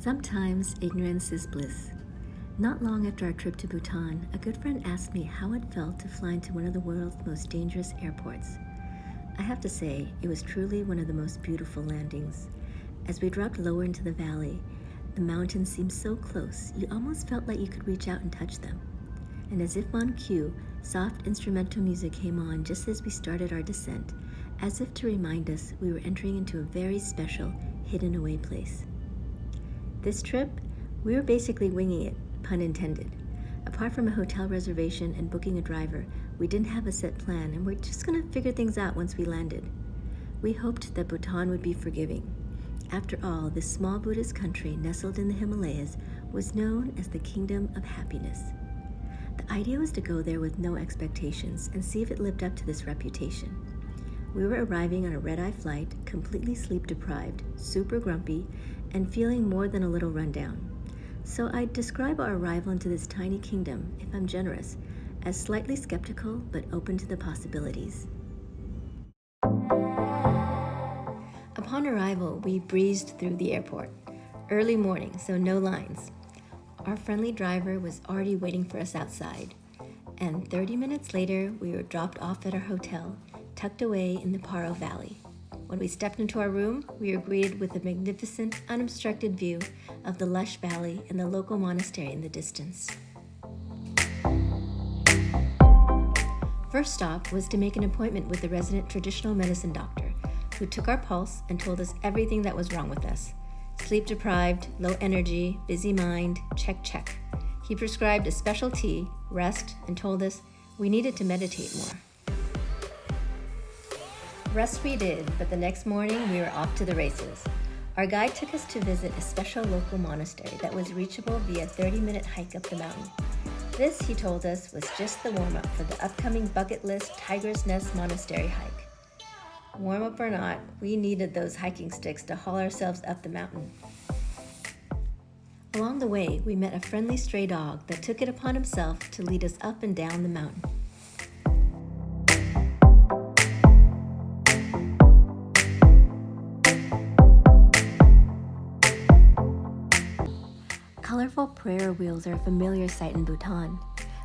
Sometimes ignorance is bliss. Not long after our trip to Bhutan, a good friend asked me how it felt to fly into one of the world's most dangerous airports. I have to say, it was truly one of the most beautiful landings. As we dropped lower into the valley, the mountains seemed so close, you almost felt like you could reach out and touch them. And as if on cue, soft instrumental music came on just as we started our descent, as if to remind us we were entering into a very special, hidden away place. This trip, we were basically winging it, pun intended. Apart from a hotel reservation and booking a driver, we didn't have a set plan and we're just gonna figure things out once we landed. We hoped that Bhutan would be forgiving. After all, this small Buddhist country nestled in the Himalayas was known as the Kingdom of Happiness. The idea was to go there with no expectations and see if it lived up to this reputation. We were arriving on a red-eye flight, completely sleep-deprived, super grumpy, and feeling more than a little rundown. So I'd describe our arrival into this tiny kingdom, if I'm generous, as slightly skeptical but open to the possibilities. Upon arrival, we breezed through the airport. Early morning, so no lines. Our friendly driver was already waiting for us outside, and 30 minutes later, we were dropped off at our hotel, tucked away in the Paro Valley. When we stepped into our room, we were greeted with a magnificent, unobstructed view of the lush valley and the local monastery in the distance. First stop was to make an appointment with the resident traditional medicine doctor, who took our pulse and told us everything that was wrong with us. Sleep deprived, low energy, busy mind, check. He prescribed a special tea, rest, and told us we needed to meditate more. Rest we did, but the next morning we were off to the races. Our guide took us to visit a special local monastery that was reachable via a 30-minute hike up the mountain. This, he told us, was just the warm-up for the upcoming bucket list Tiger's Nest Monastery hike. Warm-up or not, we needed those hiking sticks to haul ourselves up the mountain. Along the way, we met a friendly stray dog that took it upon himself to lead us up and down the mountain. Colorful prayer wheels are a familiar sight in Bhutan.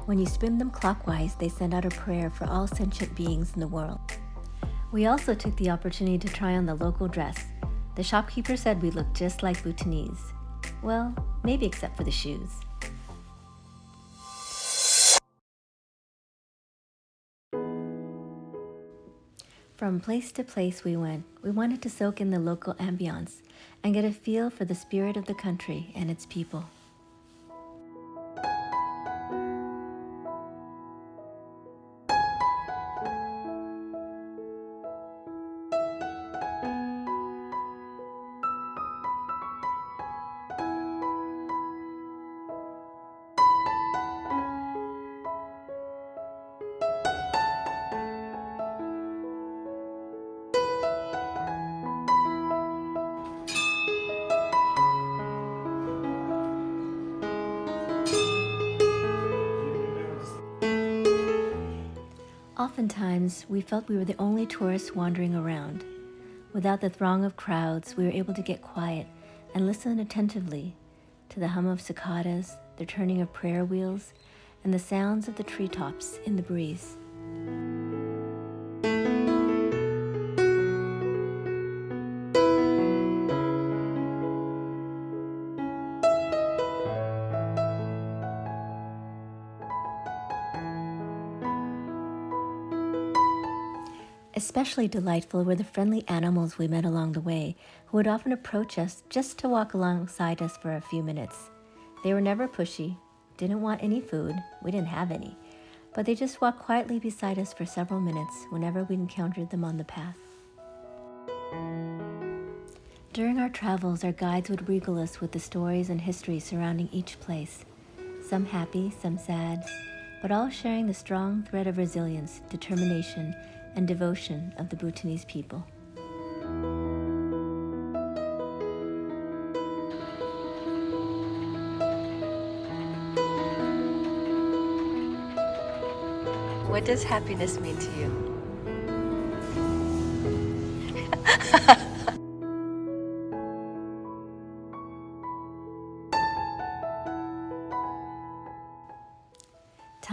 When you spin them clockwise, they send out a prayer for all sentient beings in the world. We also took the opportunity to try on the local dress. The shopkeeper said we looked just like Bhutanese. Well, maybe except for the shoes. From place to place we went, we wanted to soak in the local ambiance and get a feel for the spirit of the country and its people. Oftentimes, we felt we were the only tourists wandering around. Without the throng of crowds, we were able to get quiet and listen attentively to the hum of cicadas, the turning of prayer wheels, and the sounds of the treetops in the breeze. Especially delightful were the friendly animals we met along the way, who would often approach us just to walk alongside us for a few minutes. They were never pushy, didn't want any food, we didn't have any, but they just walked quietly beside us for several minutes whenever we encountered them on the path. During our travels, our guides would regale us with the stories and history surrounding each place, some happy, some sad, but all sharing the strong thread of resilience, determination, and devotion of the Bhutanese people. What does happiness mean to you?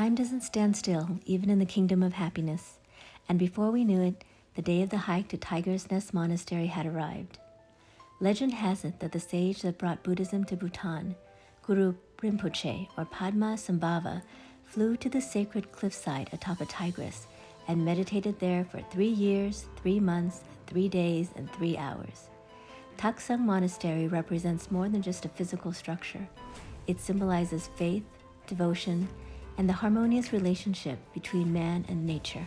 Time doesn't stand still, even in the kingdom of happiness, and before we knew it, the day of the hike to Tiger's Nest Monastery had arrived. Legend has it that the sage that brought Buddhism to Bhutan, Guru Rinpoche or Padma Sambhava, flew to the sacred cliffside atop a tigress and meditated there for 3 years, 3 months, 3 days, and 3 hours. Taksang Monastery represents more than just a physical structure. It symbolizes faith, devotion, and the harmonious relationship between man and nature.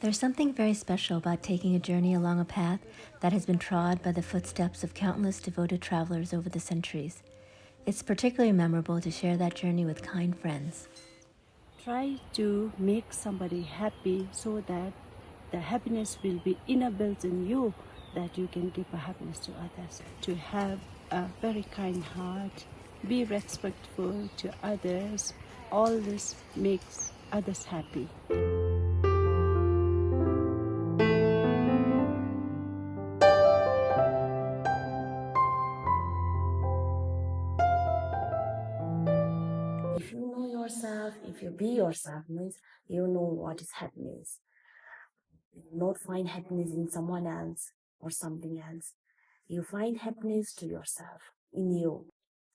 There's something very special about taking a journey along a path that has been trod by the footsteps of countless devoted travelers over the centuries. It's particularly memorable to share that journey with kind friends. Try to make somebody happy so that the happiness will be inbuilt in you, that you can give a happiness to others. To have a very kind heart, be respectful to others, all this makes others happy. If you know yourself, if you be yourself, means you know what is happiness. You not find happiness in someone else or something else. You find happiness to yourself, in you.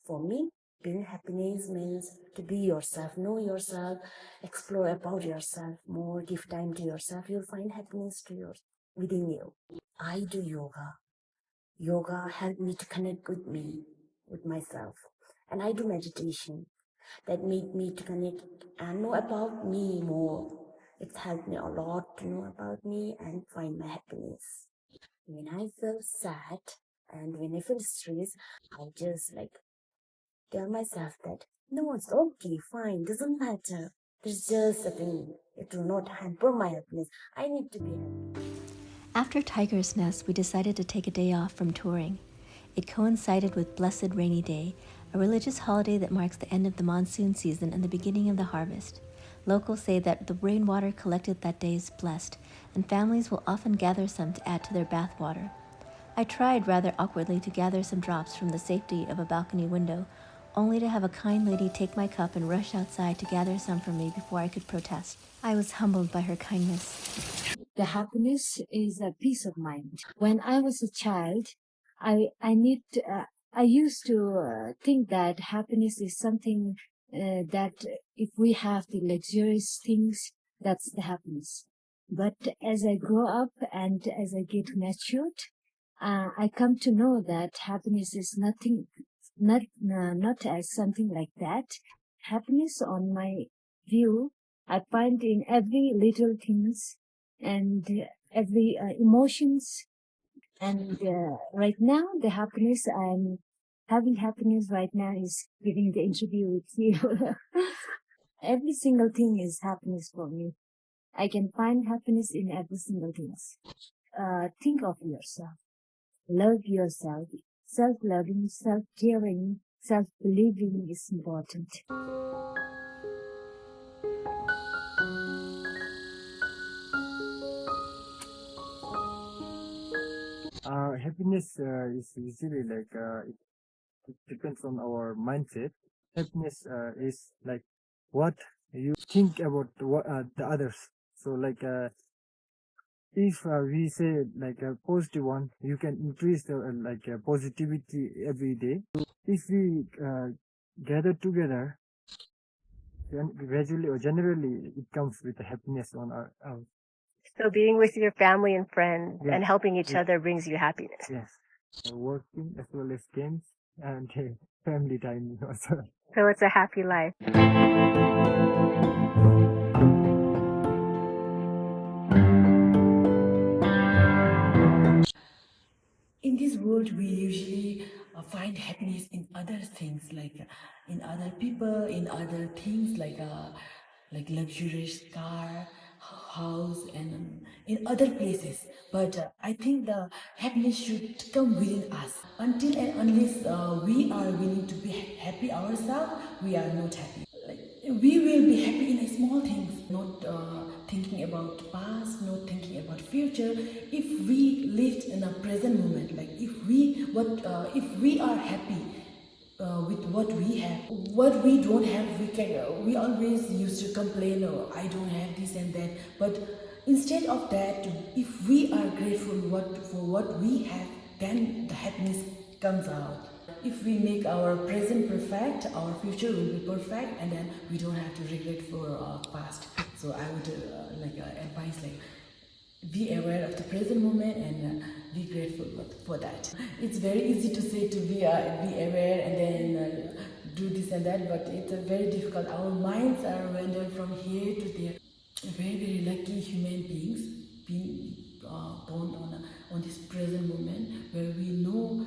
For me, being happiness means to be yourself, know yourself, explore about yourself more, give time to yourself. You'll find happiness within you. I do yoga. Yoga helped me to connect with me, with myself. And I do meditation. That made me to connect and know about me more. It helped me a lot to know about me and find my happiness. When I feel sad and when I feel stressed, I just tell myself that no, it's okay, fine, doesn't matter. There's just a thing. It will not hamper my happiness. I need to be happy. After Tiger's Nest, we decided to take a day off from touring. It coincided with Blessed Rainy Day, a religious holiday that marks the end of the monsoon season and the beginning of the harvest. Locals say that the rainwater collected that day is blessed, and families will often gather some to add to their bath water. I tried rather awkwardly to gather some drops from the safety of a balcony window, only to have a kind lady take my cup and rush outside to gather some for me before I could protest. I was humbled by her kindness. The happiness is a peace of mind. When I was a child, I used to think that happiness is something that if we have the luxurious things, that's the happiness. But as I grow up and as I get matured, I come to know that happiness is not as something like that. Happiness, on my view, I find in every little things and every emotions. And right now, the happiness I'm having happiness right now is giving the interview with you. Every single thing is happiness for me. I can find happiness in every single thing. Think of yourself. Love yourself. Self-loving, self-caring, self-believing is important. Happiness is usually it depends on our mindset. Happiness is what you think about the others. So if we say a positive one, you can increase the positivity every day. If we gather together, then gradually or generally it comes with the happiness on our So being with your family and friends Yeah. and helping each Yeah. other brings you happiness. yes, working as well as games and family time also. So it's a happy life. In this world, we usually find happiness in other things, in other people, in other things like luxurious car, house and in other places. But I think the happiness should come within us. Until and unless we are willing to be happy ourselves, we are not happy. Like, we will be happy in small things, not thinking about past, not thinking about future. If we lived in a present moment, like if we are happy with what we have. What we don't have, we always used to complain, oh, I don't have this and that. But instead of that, if we are grateful for what we have, then the happiness comes out. If we make our present perfect, our future will be perfect, and then we don't have to regret for past. So I would advise, like, be aware of the present moment and be grateful for that. It's very easy to say to be aware and then do this and that, but it's very difficult. Our minds are wandered from here to there. Very, very lucky human beings being born on this present moment, where we know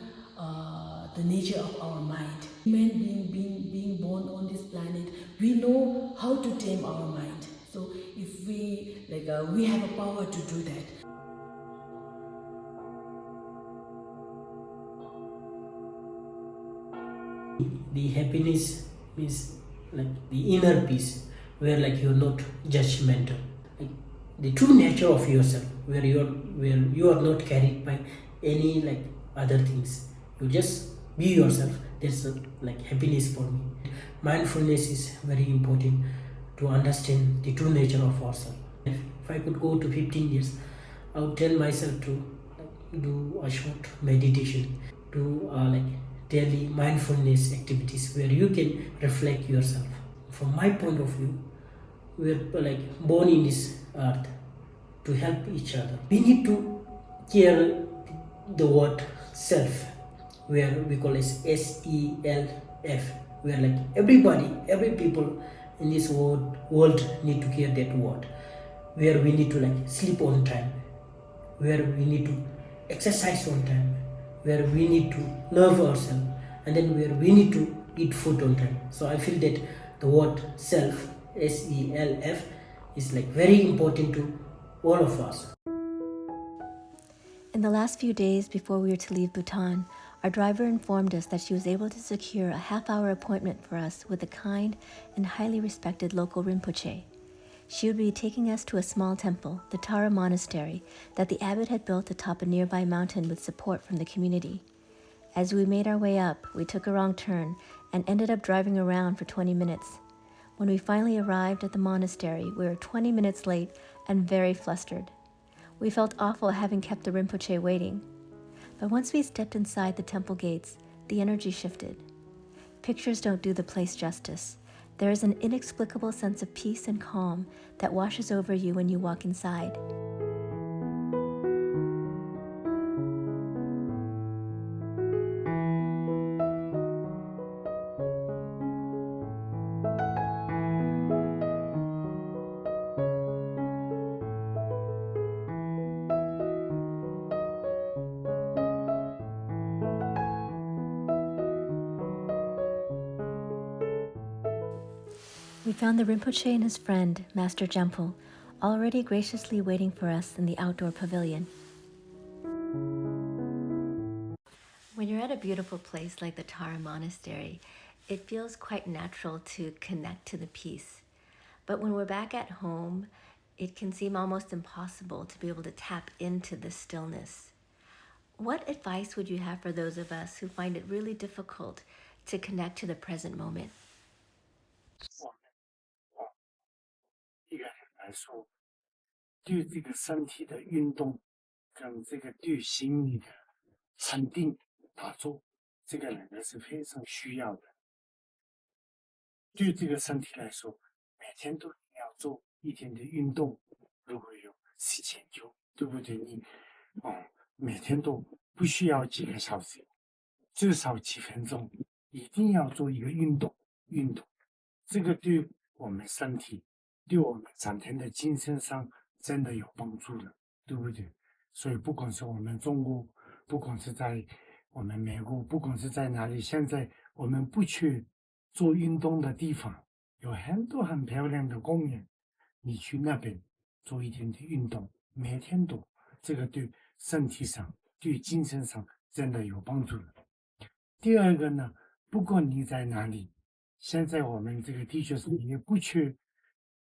the nature of our mind. Human being born on this planet, we know how to tame our mind. So if we have a power to do that. The happiness means like the inner peace, where like you're not judgmental, like the true nature of yourself, where you are not carried by any like other things. You just be yourself. That's like happiness for me. Mindfulness is very important to understand the true nature of ourselves. If I could go to 15 years, I would tell myself to do a short meditation, do like daily mindfulness activities where you can reflect yourself. From my point of view, we're like born in this earth to help each other. We need to care the word self, where we call it SELF, where like every people in this world need to care that word, where we need to like sleep on time, where we need to exercise on time, where we need to love ourselves, and then where we need to eat food on time. So I feel that the word self, SELF, is like very important to all of us. In the last few days before we were to leave Bhutan, our driver informed us that she was able to secure a half-hour appointment for us with a kind and highly respected local Rinpoche. She would be taking us to a small temple, the Tara Monastery, that the abbot had built atop a nearby mountain with support from the community. As we made our way up, we took a wrong turn and ended up driving around for 20 minutes. When we finally arrived at the monastery, we were 20 minutes late and very flustered. We felt awful having kept the Rinpoche waiting. But once we stepped inside the temple gates, the energy shifted. Pictures don't do the place justice. There is an inexplicable sense of peace and calm that washes over you when you walk inside. We found the Rinpoche and his friend, Master Jempol, already graciously waiting for us in the outdoor pavilion. When you're at a beautiful place like the Tara Monastery, it feels quite natural to connect to the peace. But when we're back at home, it can seem almost impossible to be able to tap into the stillness. What advice would you have for those of us who find it really difficult to connect to the present moment? 一个人来说，对这个身体的运动跟这个对心理的沉淀打坐，这个人是非常需要的。对这个身体来说，每天都要做一点的运动，如果有时间就，对不对？你每天都不需要几个小时，至少几分钟，一定要做一个运动。这个对我们身体，对我们整天的精神上真的有帮助的，对不对？所以不管是我们中国，不管是在我们美国，不管是在哪里，现在我们不去做运动的地方，有很多很漂亮的公园，你去那边做一点点运动，每天都，这个对身体上、对精神上真的有帮助的。第二个呢，不管你在哪里，现在我们这个地球上也不缺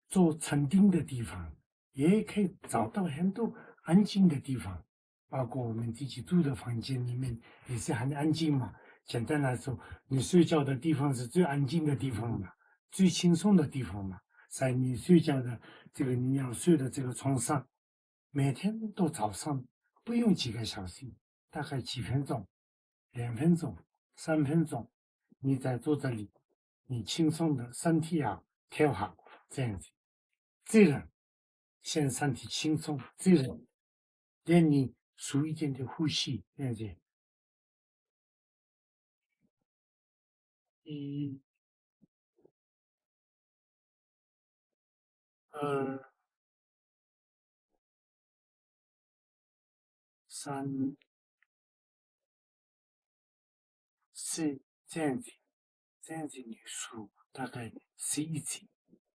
做沉淀的地方，也可以找到很多安静的地方，包括我们自己住的房间里面也是很安静嘛。简单来说，你睡觉的地方是最安静的地方嘛，最轻松的地方嘛。在你睡觉的这个你要睡的这个床上，每天都早上不用几个小时，大概几分钟、2分钟、3分钟，你在坐这里，你轻松的身体啊调好，这样子，自然，现在身体轻松自然，连你数一点的呼吸，这样子，1、2、3、4，这样子，这样子你数大概11次、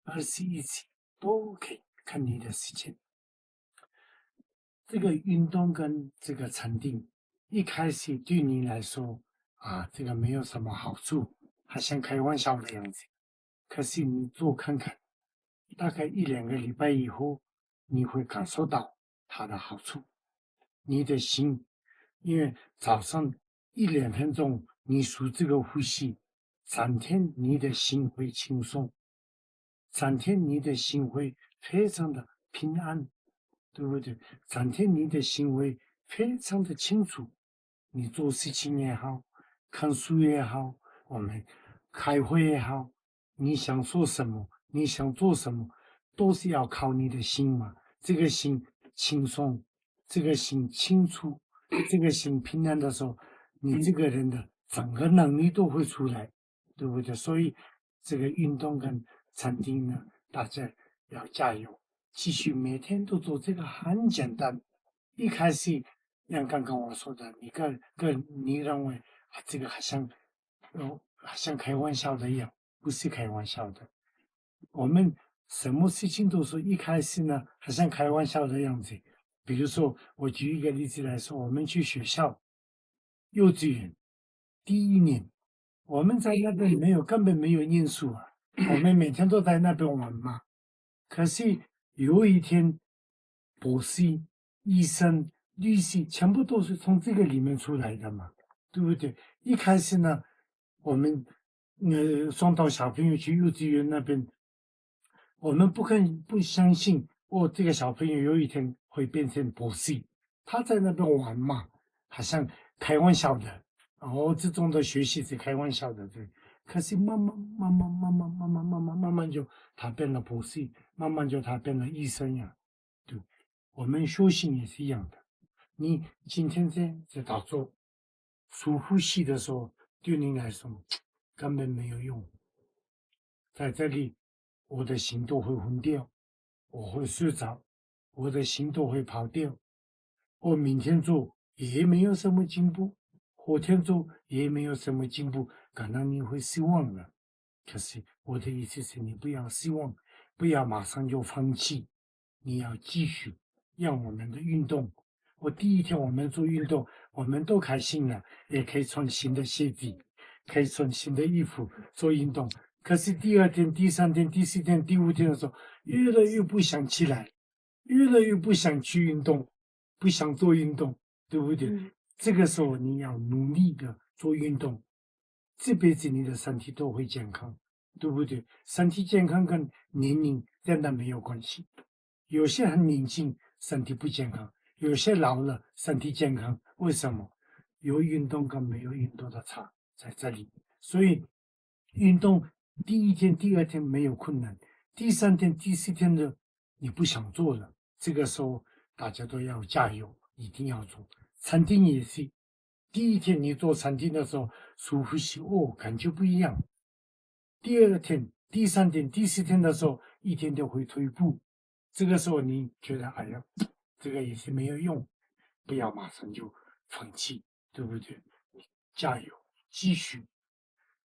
21次都可以，看你的时间。这个运动跟这个禅定，一开始对你来说啊，这个没有什么好处，还像开玩笑的样子。可是你做看看，大概1、2个礼拜以后，你会感受到它的好处。你的心，因为早上1、2分钟你数这个呼吸，3天你的心会轻松，3天你的心会非常的平安，对不对？3天你的行为非常的清楚，你做事情也好，看书也好，我们开会也好，你想说什么，你想做什么，都是要靠你的心嘛。这个心轻松，这个心清楚，这个心平安的时候，你这个人的整个能力都会出来，对不对？所以这个运动跟禅定呢，大家要加油。继续每天都做这个很简单。一开始像刚刚我说的，你认为啊这个好像开玩笑的一样，不是开玩笑的。我们什么事情都说一开始呢，好像开玩笑的样子。比如说，我举一个例子来说，我们去学校，幼稚园第1年，我们在那边根本没有念书啊，我们每天都在那边玩嘛。可是有一天，博士、医生、律师全部都是从这个里面出来的嘛，对不对？一开始呢，我们送到小朋友去幼稚园那边，我们不相信这个小朋友有一天会变成博士，他在那边玩嘛，好像开玩笑的，这种的学习是开玩笑的，对。可是慢慢就他变了博士，慢慢就他变了医生呀。对，我们修行也是一样的。你今天在打坐、数呼吸的时候，对你来说根本没有用。在这里，我的心都会昏掉，我会睡着，我的心都会跑掉。我明天做也没有什么进步，后天做也没有什么进步，可能你会失望了。可是我的意思是你不要失望，不要马上就放弃，你要继续让我们的运动。第一天我们做运动，我们都开心了，也可以穿新的鞋子，可以穿新的衣服做运动。可是第2天、第3天、第4天、第5天的时候，越来越不想起来，越来越不想去运动，不想做运动，对不对？这个时候你要努力的做运动，这辈子你的身体都会健康，对不对？身体健康跟年龄真的没有关系。有些很年轻，身体不健康；有些老了，身体健康。为什么？有运动跟没有运动的差在这里。所以运动第1天、第2天没有困难，第3天、第4天的你不想做了，这个时候大家都要加油，一定要做。禅定也是，第1天你做禅定的时候，数呼吸，感觉不一样。第2天、第3天、第4天的时候，一天都会退步。这个时候你觉得，哎呀，这个也是没有用，不要马上就放弃，对不对？加油，继续。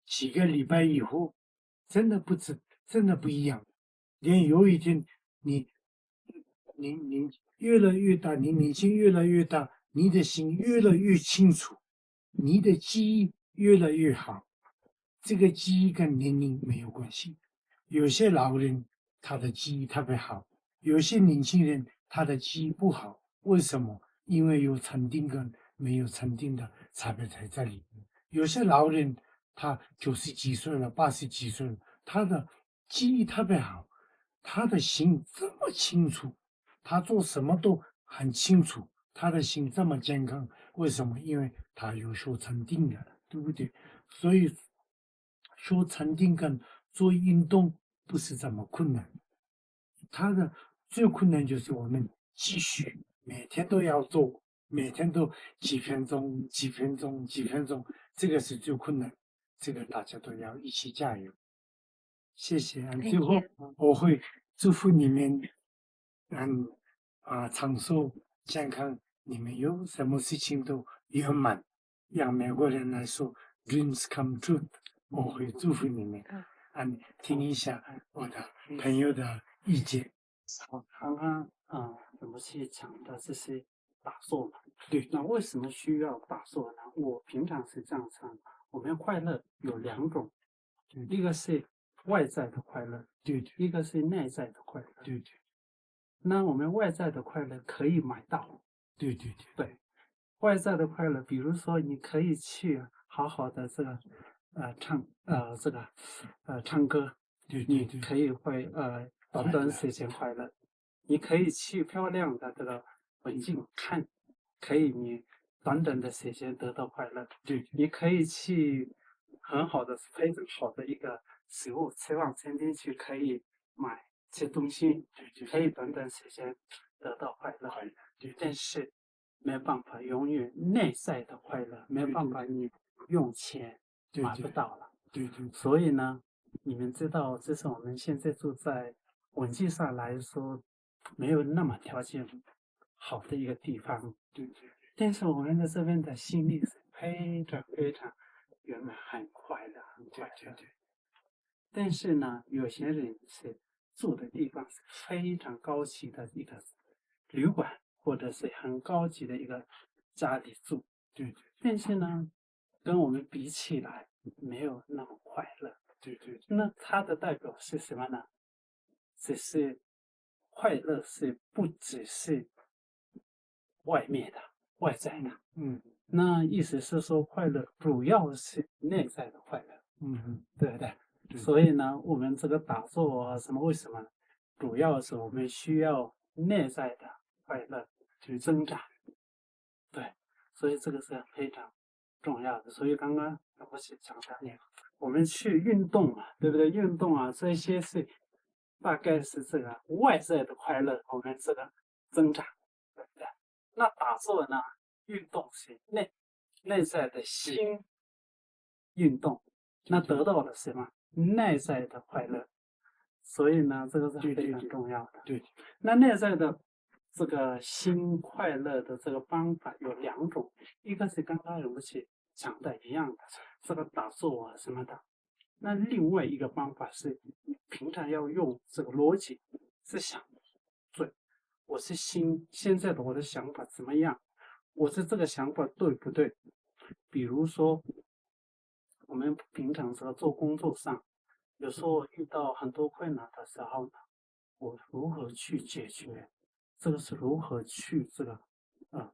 几个礼拜以后，真的不一样。连有一天你您越来越大，你年纪越来越大，你的心越来越清楚，你的记忆越来越好。这个记忆跟年龄没有关系。有些老人他的记忆特别好，有些年轻人他的记忆不好。为什么？因为有沉淀跟没有沉淀的差别在这里。有些老人他90几岁了，80几岁了，他的记忆特别好，他的心这么清楚，他做什么都很清楚，他的心这么健康。为什么？因为他有学沉淀的，对不对？所以学沉淀跟做运动不是这么困难，他的最困难就是我们继续每天都要做，每天都几分钟、几分钟、几分钟，这个是最困难，这个大家都要一起加油。谢谢。最后我会祝福你们，长寿健康，你们有什么事情都圆满。让美国人来说 ，dreams come true。我会祝福你们。听一下我的朋友的意见。刚刚怎么去讲的这些打坐嘛？对，那为什么需要打坐呢？我平常是这样想，我们快乐有2种，一个是外在的快乐，对对，一个是内在的快乐，对对。那我们外在的快乐可以买到，对对对对，外在的快乐，比如说你可以去好好的这个唱歌，对对对，你可以会短时间快乐。你可以去漂亮的这个环境看，可以你短的时间得到快乐。对，你可以去很好的、非常好的一个食物，吃饭餐厅去可以买些东西，可以短时间得到快乐。对，但是没办法永远内在的快乐，没办法你用钱买不到了。对对。所以呢，你们知道，这是我们现在住在文际上来说，没有那么条件好的一个地方。对。但是我们的这边的心力是非常非常圆满，很快乐，很快乐。对。但是呢，有些人是住的地方是非常高级的一个旅馆，或者是很高级的一个家里住。对。但是呢，跟我们比起来，没有那么快乐。对。那它的代表是什么呢？只是快乐是不只是外面的、外在的。那意思是说，快乐主要是内在的快乐。对不对？所以呢，我们这个打坐啊，为什么？主要是我们需要内在的快乐去增长。对，所以这个是非常重要的。所以刚刚我是讲的，我们去运动嘛，对不对？运动啊，这些是大概是这个外在的快乐，我们这个增长，对不对？那打坐呢，运动是内在的心运动，那得到了什么？内在的快乐。所以呢，这个是非常重要的。对。那内在的这个心快乐的这个方法有2种，一个是刚刚我们去讲的一样的，这个打坐啊什么的。那另外一个方法是，你平常要用这个逻辑思想，对，我是现在的我的想法怎么样？我是这个想法对不对？比如说，我们平常这个做工作上，有时候遇到很多困难的时候呢，我如何去解决？这个是如何去这个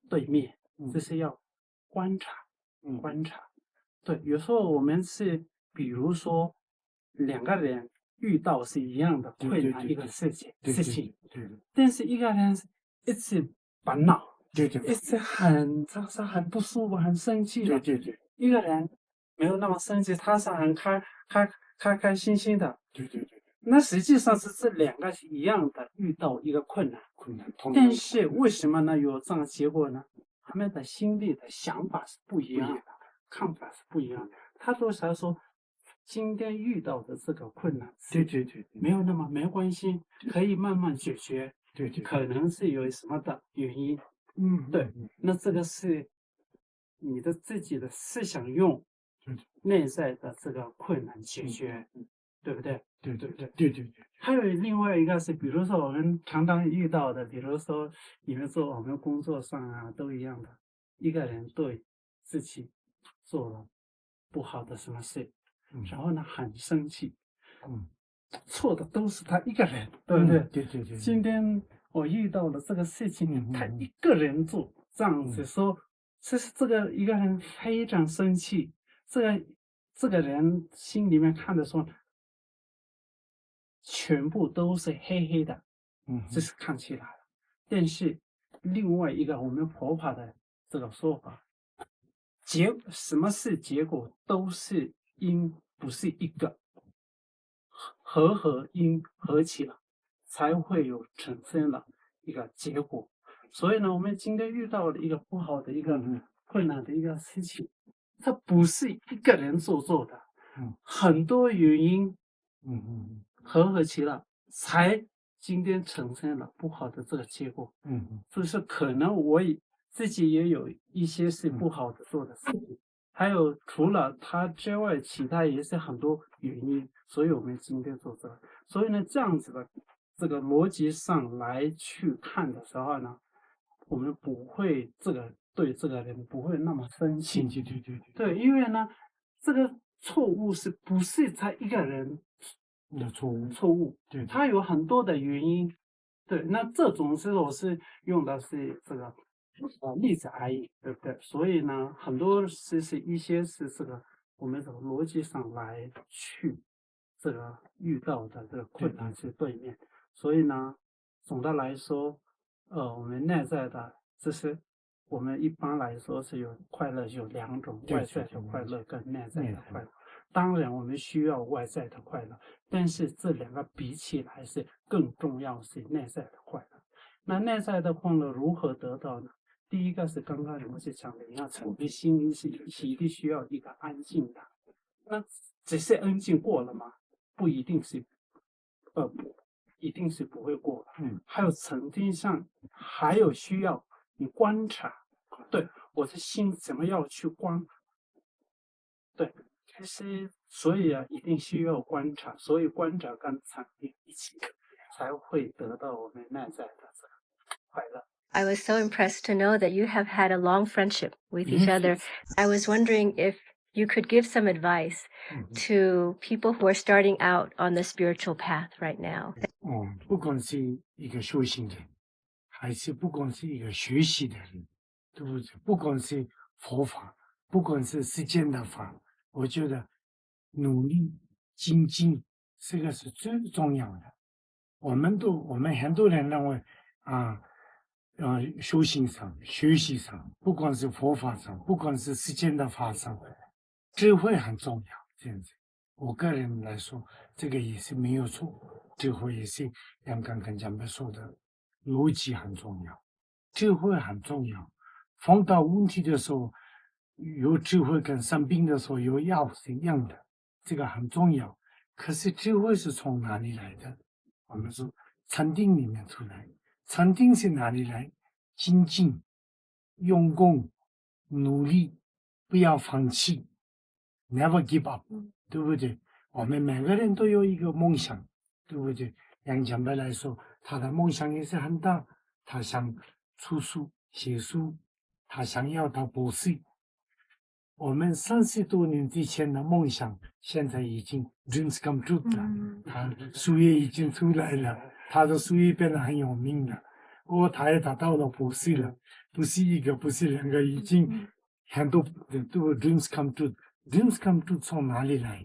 对面？这是要观察，观察。对，有时候我们是比如说2个人遇到是一样的困难一个事情，但是一个人一直烦恼，一直很不舒服，很生气的，一个人没有那么生气，他是很开心心的，那实际上是这2个是一样的，遇到一个困难，但是为什么呢？有这样的结果呢？他们的心里的想法是不一样的，看法是不一样的。他都是说，今天遇到的这个困难，没有那么没关系，可以慢慢解决，可能是有什么的原因，对，那这个是你的自己的思想用内在的这个困难解决，对不对？对。还有另外一个是，比如说我们常常遇到的，比如说你们说我们工作上啊都一样的，一个人对自己做了不好的什么事，然后呢很生气，错的都是他一个人，对不对？对对对。今天我遇到了这个事情，他一个人做，这样子说，其实这个一个人非常生气，这个人心里面看的说，全部都是黑黑的，这是看起来了。但是另外一个我们佛法的这个说法，什么是结果都是因，不是一个因合起了，才会有产生了一个结果。所以呢，我们今天遇到了一个不好的一个困难的一个事情，它不是一个人所做的，很多原因，合起了，才今天产生了不好的这个结果。就是可能我自己也有一些是不好的做的事情，还有除了它之外，其他也是很多原因，所以我们今天做这个。所以呢，这样子的这个逻辑上来去看的时候呢，我们不会对这个人不会那么生气。对，因为呢，这个错误是不是他一个人的错误？对，他有很多的原因。对，那这种是我是用的是这个例子而已，对不对？所以呢，很多是一些是这个我们这个逻辑上来去这个遇到的这个困难是对面。所以呢，总的来说，我们内在的，这是我们一般来说是有快乐有两种，外在的快乐跟内在的快乐。当然，我们需要外在的快乐，但是这两个比起来是更重要是内在的快乐。那内在的快乐如何得到呢？第一个是刚刚我们讲的，你要成立心灵是一定需要一个安静的。那只是安静过了吗？不一定是，一定是不会过的。还有沉淀上，还有需要你观察，对我的心怎么样去观？对。其实，所以啊，一定需要观察，所以观察跟沉淀一起，才会得到我们内在的这个快乐。I was so impressed to know that you have had a long friendship with each other. I was wondering if you could give some advice to people who are starting out on the spiritual path right now. 不管是一个修行人，还是不管是一个学习的人，对不对？不管是佛法，不管是世间的法。我觉得努力精进这个是最重要的。我们很多人认为修行上、学习上，不管是佛法上，不管是世间的法上，智慧很重要。这样子，我个人来说，这个也是没有错。智慧也是像刚刚讲的说的，逻辑很重要，智慧很重要。碰到问题的时候。有智慧跟生病的时候有药是一样的，这个很重要。可是智慧是从哪里来的？我们说禅定里面出来，禅定是哪里来？精进、用功、努力，不要放弃 ，never give up， 对不对？我们每个人都有一个梦想，对不对？杨强白来说，他的梦想也是很大，他想出书、写书，他想要当博士。我们30多年之前的梦想，现在已经 dreams come true 了。他书也已经出来了，他的书也变得很有名了。他也达到了博士了，不是一个，不是两个，已经很多都 dreams come true。dreams come true 从哪里来？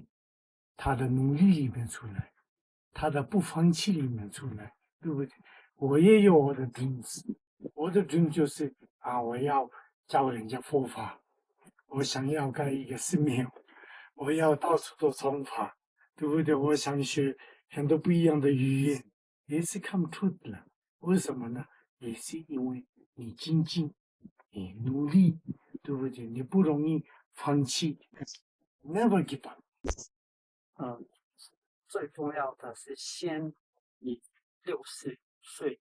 他的努力里面出来，他的不放弃里面出来，对不对？我也有我的 dreams， 我的 dream 就是我要教人家佛法。我想要盖一个寺庙，我要到处都传法，对不对？我想学很多不一样的语言，也是come true了。为什么呢？也是因为你精进，你努力，对不对？你不容易放弃 ，never give up。最重要的是先以60岁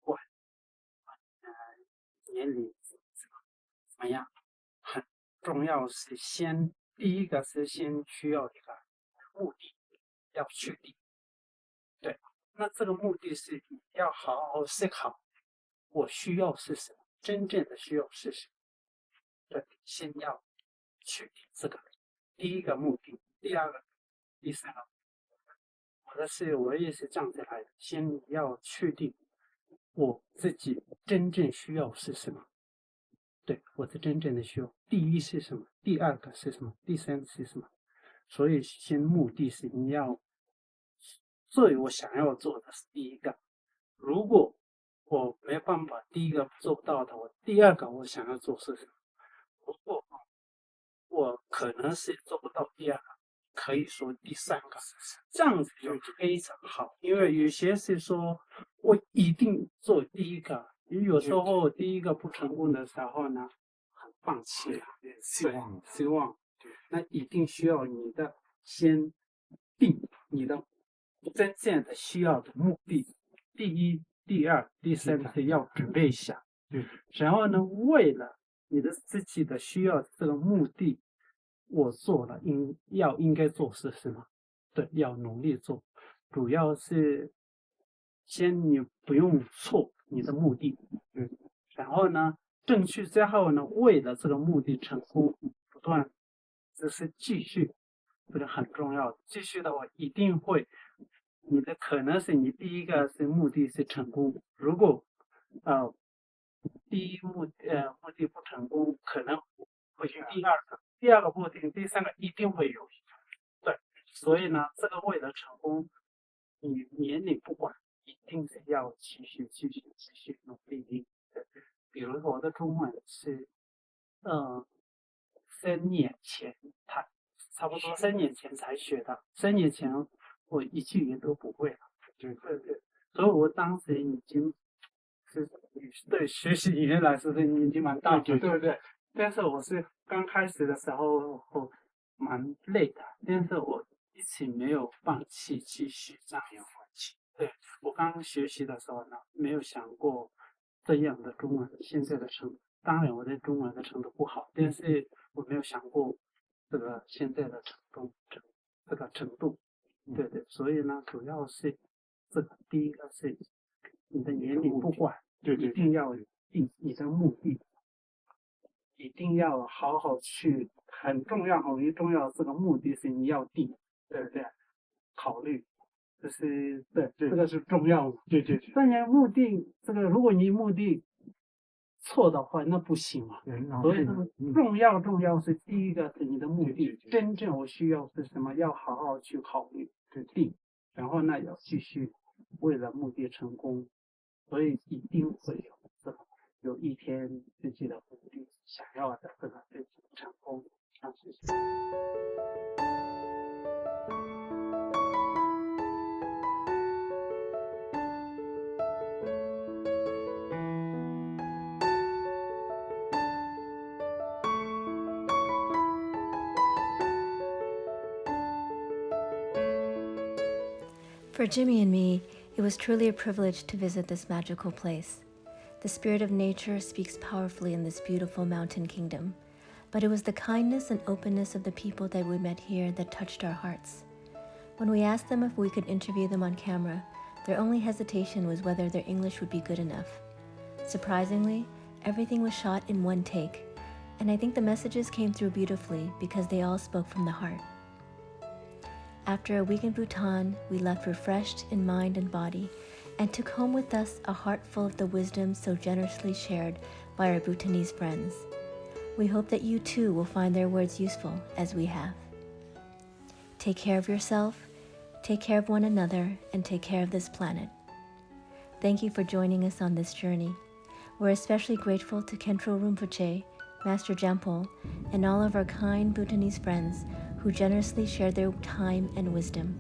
管，年龄怎么样？很重要是第一个是先需要一个目的要确定，对，那这个目的是你要好好思考，我需要是什么，真正的需要是什么。对，先要确定这个第一个目的，第二个、第三个。我也是这样子来的，先你要确定我自己真正需要是什么。对，我的真正的需要，第一是什么？第二个是什么？第三个是什么？所以先目的是你要，所以我想要做的是第一个。如果我没办法第一个做不到的，我第二个我想要做是什么？如果我可能是做不到第二个，可以说第三个，这样子就非常好。因为有些是说我一定做第一个，有时候第一个不成功的时候呢，放弃了，希望，那一定需要你的先定你的真正的需要的目的，第一、第二、第三是要准备一下，然后呢，为了你的自己的需要这个目的，我做了应该做是什么？对，要努力做，主要是先你不用错你的目的，然后呢，正确之后呢，为了这个目的成功，不断这是继续，这个很重要的。继续的话，一定会，你的可能是你第一个是目的是成功，如果第一目的不成功，可能会有第二个目的，第三个一定会有。对，所以呢，这个为了成功，你年龄不管，一定是要继续努力。对，比如说我的中文是3年前差不多3年前才学的，3年前我一句也都不会了。对，所以我当时已经是对学习语言来说是已经蛮大的，对不对？但是我是刚开始的时候蛮累的，但是我一直没有放弃继续这样有关系。对，我刚学习的时候呢，没有想过这样的中文现在的程度。当然我的中文的程度不好，但是我没有想过这个现在的这个程度。对，所以呢，主要是这个第一个是你的年龄不管，一定要定你的目的，一定要好好去，很重要这个目的是你要定，对不对？考虑，这是对，这个是重要的。对。当然目的这个，如果你目的错的话，那不行嘛。所以这个重要是第一个是你的目的，真正我需要是什么，要好好去考虑定，然后呢要继续为了目的成功，所以一定会有一天自己的目的想要的这个自己成功，谢谢。For Jimmy and me, it was truly a privilege to visit this magical place. The spirit of nature speaks powerfully in this beautiful mountain kingdom, but it was the kindness and openness of the people that we met here that touched our hearts. When we asked them if we could interview them on camera, their only hesitation was whether their English would be good enough. Surprisingly, everything was shot in one take, and I think the messages came through beautifully because they all spoke from the heart. After a week in Bhutan, we left refreshed in mind and body and took home with us a heart full of the wisdom so generously shared by our Bhutanese friends. We hope that you too will find their words useful as we have. Take care of yourself, take care of one another, and take care of this planet. Thank you for joining us on this journey. We're especially grateful to Khentrul Rinpoche, Master Jampol, and all of our kind Bhutanese friends who generously shared their time and wisdom,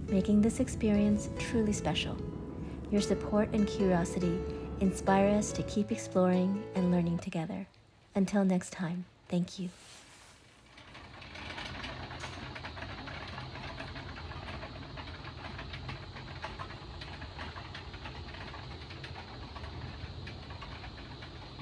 making this experience truly special. Your support and curiosity inspire us to keep exploring and learning together. Until next time, thank you.